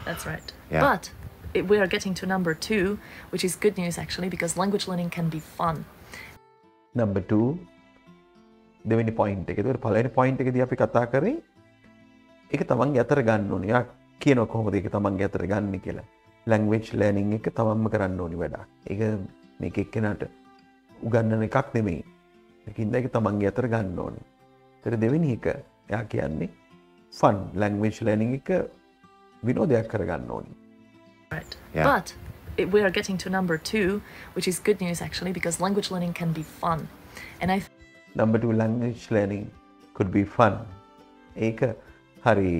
That's right. Yeah. But we are getting to number 2, which is good news actually, because language learning can be fun. Number 2 දෙවෙනි point එක. ඒකට පළවෙනි point එකේදී අපි කතා කරේ ඒක තමන්ගේ අතර ගන්න ඕනේ. යා කියනවා කොහොමද ඒක තමන්ගේ අතර ගන්න කියලා. language learning එක තමන්ම කරන්න ඕනි වැඩක්. ඒක මේක එක්කෙනාට උගන්වන එකක් නෙමෙයි. ඒකින්ද ඒක තමන්ගේ අතර ගන්න ඕනේ. ඒතර දෙවෙනි එක යා කියන්නේ fun language learning එක විනෝදයක් කරගන්න ඕනි. Right. Yeah. But we are getting to number 2, which is good news actually, because language learning can be fun. And Number 2 language learning could be fun. ඒක හරි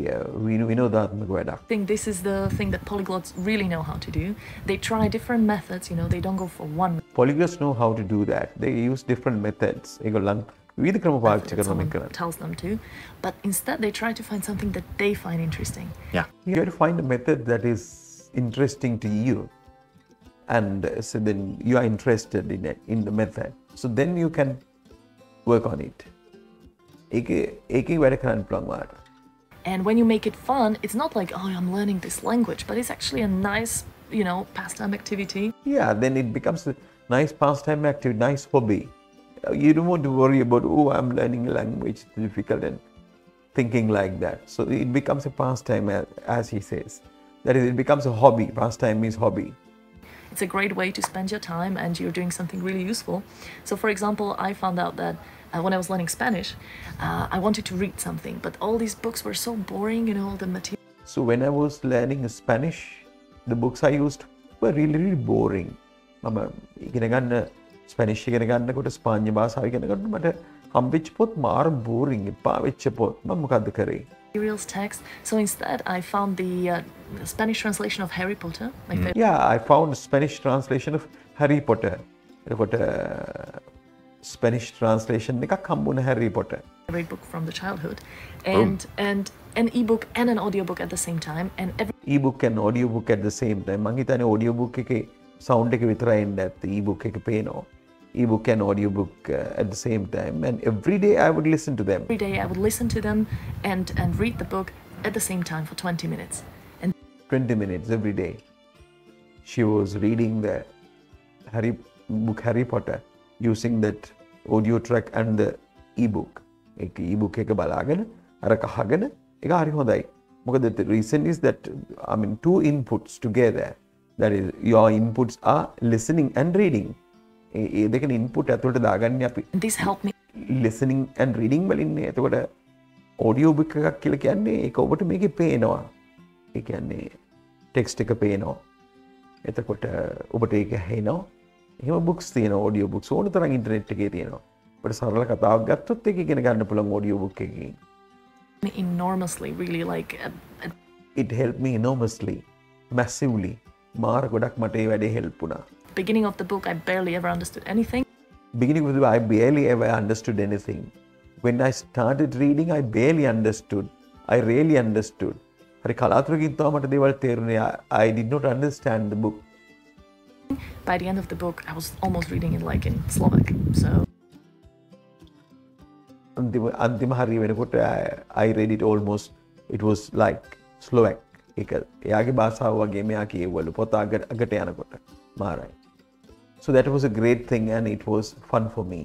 විනෝදාත්මක වැඩක්. I think this is the thing that polyglots really know how to do. They try different methods, they don't go for one Polyglots know how to do that. They use different methods. ඒගොල්ලන් විවිධ ක්‍රම පාවිච්චි that කරනවා someone මේක කරන්න. tells them to, but instead they try to find something that they find interesting. Yeah. You have to find a method that is interesting to you. And so then you are interested in it, in the method. So then you can work on it. ඒකේ වැඩ කරන්න පුළුවන් වාට. And when you make it fun, it's not like, oh, I'm learning this language, but it's actually a nice, pastime activity. Yeah, then it becomes a nice pastime activity, nice hobby. You don't want to worry about, oh, I'm learning a language, it's difficult, and thinking like that. So it becomes a pastime, as he says. That is, it becomes a hobby. Pastime means hobby. It's a great way to spend your time and you're doing something really useful. So, for example, I found out that when I was learning Spanish, I wanted to read something, but all these books were so boring, all the material. So when I was learning Spanish, the books I used were really, really boring. මම ඉගෙන ගන්න ස්පැනිෂ් ඉගෙන ගන්නකොට ස්පාඤ්ඤ භාෂාව ඉගෙන ගන්නකොට මට හම්බෙච්ච පොත් මාර බෝරින් එපා වෙච්ච පොත්. මම මොකද්ද කරේ? Materials text. So instead, I found the Spanish translation of Harry Potter, my favorite. Yeah, I found Spanish translation of Harry Potter. එතකොට Spanish translation එකක් හම්බුනේ Harry Potter. Favorite book from the childhood, and an ebook and an audiobook at the same time, and every E-book and audiobook at the same time. මං හිතන්නේ audiobook එකේ sound එක විතරයි එන්නේ නැත්te e-book එක පේනවා. E-book and audiobook at the same time, and every day I would listen to them. day I would listen to them and read the book at the same time for 20 minutes. And 20 minutes every day. She was reading the Harry Potter using that audio track and the e-book. ඒක e-book එක බලාගෙන අරක අහගෙන ඒක හරි හොඳයි. මොකද the reason is that two inputs together. That is, your inputs are listening and reading. ඒ දෙකේ input ඇතුළට දාගන්නේ අපි this helped me listening and reading වලින්නේ. එතකොට audio book එකක් කියලා කියන්නේ ඒක ඔබට මේකේ පේනවා. ඒ කියන්නේ text එක පේනවා. එතකොට ඔබට ඒක ඇහෙනවා. එහෙම books තියෙනවා, audio books ඕන තරම් ඉන්ටර්නෙට් එකේ තියෙනවා. ඔබට සරල කතාවක් ගත්තොත් ඒක ඉගෙන ගන්න පුළුවන් audio book එකකින්. enormously, really, like It helped me enormously, massively. මාර ගොඩක් මට ඒ වැඩේ help වුණා. beginning of the book, I barely ever understood anything. Beginning of the book, I barely ever understood anything. When I started reading, I barely understood. I really understood. හරි කලාතුරකින් තමයි මට දේවල් තේරුනේ. I did not understand the book. By the end of the book, I was almost reading it like in Slovak. So අන්තිම හරිය වෙනකොට I read it almost, it was like Slovak. ඒක එයාගේ භාෂාව වගේ මෙයා කියවලු පොත අගට යනකොට මාරයි. So that was a great thing and it was fun for me.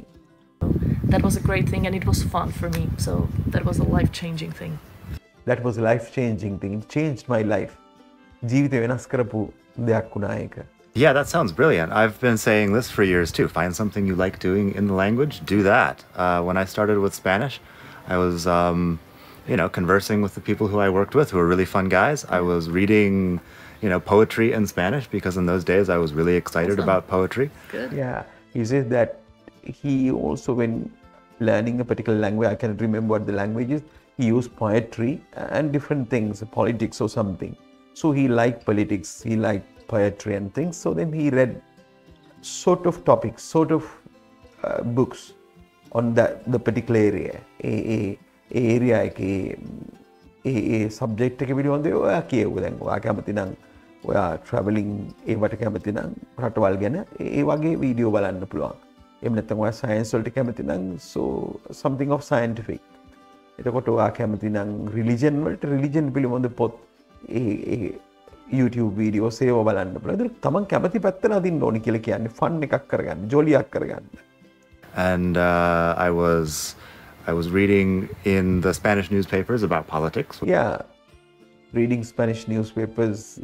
that was a great thing and it was fun for me. So that was a life-changing thing. That was a life-changing thing. It changed my life. ජීවිතේ වෙනස් කරපු දෙයක් වුණා ඒක. Yeah, that sounds brilliant. I've been saying this for years too. Find something you like doing in the language, do that. When I started with Spanish, I was, conversing with the people who I worked with who were really fun guys. I was reading, poetry in Spanish because in those days I was really excited Awesome. about poetry. Good. Yeah, he says that he also, when learning a particular language, I cannot remember what the language is, he used poetry and different things, politics or something. So he liked politics, he liked poetry and things. So then he read sort of topics, sort of books on the particular area. area එකේ subject එක පිළිබඳව ඔයා කියවුව. දැන් ඔයා කැමති නම් ඔයා traveling ඒවට කැමති නම් රටවල් ගැන ඒ වගේ වීඩියෝ බලන්න පුළුවන්. එහෙම නැත්නම් ඔයා science වලට කැමති නම් so something of scientific. එතකොට ඔයා කැමති නම් religion වලට religion පිළිබඳ පොත් YouTube videos ඒව බලන්න පුළුවන්. ඒක තමන් කැමති පැත්තට අදින්න ඕනි කියලා කියන්නේ ෆන් එකක් කරගන්න, ජොලියක් කරගන්න. And I was reading in the Spanish newspapers about politics. Yeah, reading Spanish newspapers,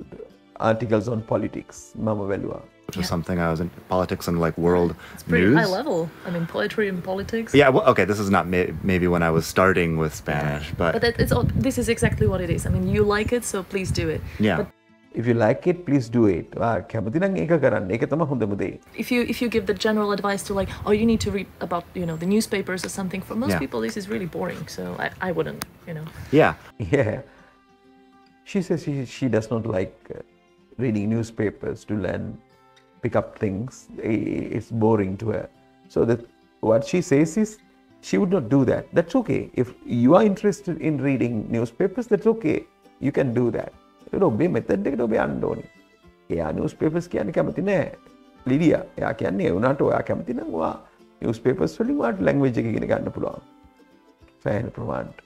articles on politics. Mama Velua. Which was something I was in politics and like world It's pretty news. high level. I mean, poetry and politics. Yeah, well, okay, this is not maybe when I was starting with Spanish, but This is exactly what it is. I mean, you like it, so please do it. yeah. But If you like it, please do it. කැමති නම් ඒක කරන්න. ඒක තමයි හොඳම දේ. if you give the general advice to like, oh, you need to read about the newspapers or something, for most Yeah. people this is really boring. So I wouldn't. Yeah. Yeah. She says she does not like reading newspapers to learn, pick up things. It's boring to her. So that what she says is she would not do that. That's okay. If you are interested in reading newspapers, that's okay. You can do that. ඔබේ method එකට ඔබ යන්න ඕනේ. එයා newspapers කියන්නේ කැමති නෑ. ලිඩියා එයා කියන්නේ ඒ වුණාට ඔයා කැමති නම් ඔයා newspapers වලින් ඔයාට language එක ඉගෙන ගන්න පුළුවන්. සෑහෙන ප්‍රමාණයට.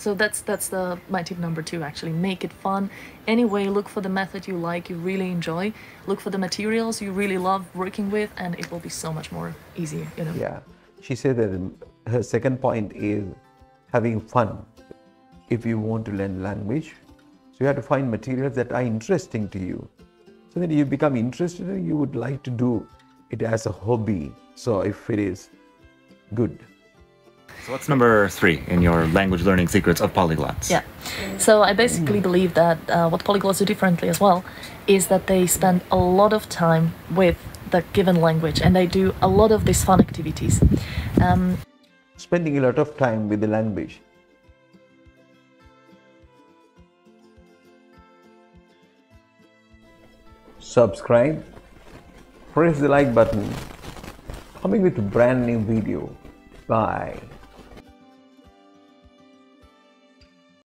So that's my tip number 2 actually. Make it fun. Anyway, look for the method you like, you really enjoy. Look for the materials you really love working with, and it will be so much more easier, Yeah. She said that her second point is having fun. If you want to learn language, so you have to find materials that are interesting to you. So then you become interested and you would like to do it as a hobby. So if it is good. So what's number 3 in your language learning secrets of polyglots? Yeah. So I basically believe that what polyglots do differently as well is that they spend a lot of time with the given language, and they do a lot of these fun activities. Spending a lot of time with the language. Subscribe, press the like button, coming with a brand new video. Bye.